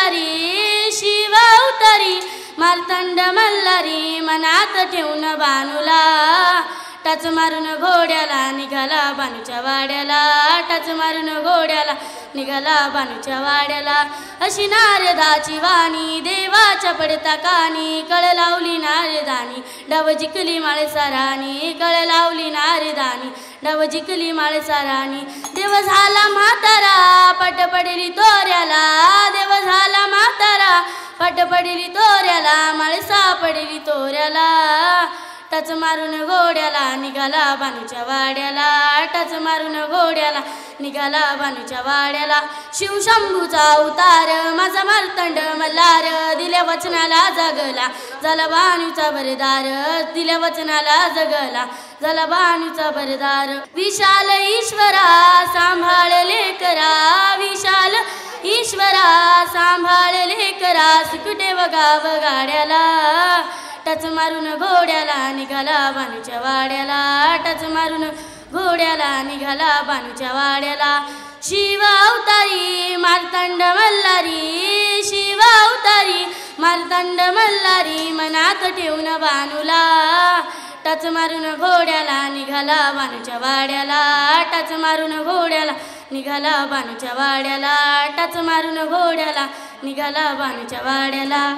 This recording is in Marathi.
मल्हारी शिव अवतारी मार्तंड मल्हारी मनात ठेवून बानूला टच मारून घोड्याला निघाला बानूच्या वाड्याला टच मारून घोड्याला निघाला बानूच्या वाड्याला अशी नारदाची वाणी देवाच्या पडता कानी कळ लावली नारदानी डव जिंकली माळसारानी कळ लावली नारदानी डव जिंकली माळसारानी देव झाला म्हातारा पट पडली तोऱ्याला देव झाला म्हातारा पट पडली तोऱ्याला माळसा पडली तोऱ्याला टच मारून घोड्याला निघाला बानूच्या वाड्याला टच मारून घोड्याला निघाला बानूच्या वाड्याला शिवशंभूचा अवतार माझा मार्तंड मल्हार दिल्या वचनाला जगला झाला बानूचा बरदार दिल्या वचनाला जगला झाला बानूचा बरदार विशाल ईश्वरा सांभाळले करा विशाल ईश्वरा सांभाळले करा सुकटे गाव गाड्याला टच मारून घोड्याला निघाला बानूच्या वाड्याला टच मारून घोड्याला निघाला बानूच्या वाड्याला शिव अवतारी मार्तंड मल्हारी शिव अवतारी मार्तंड मल्हारी मनात ठेवून बानूला टच मारून घोड्याला निघाला बानूच्या वाड्याला टच मारून घोड्याला निघाला बानूच्या वाड्याला टच मारून घोड्याला निघाला बानूच्या वाड्याला।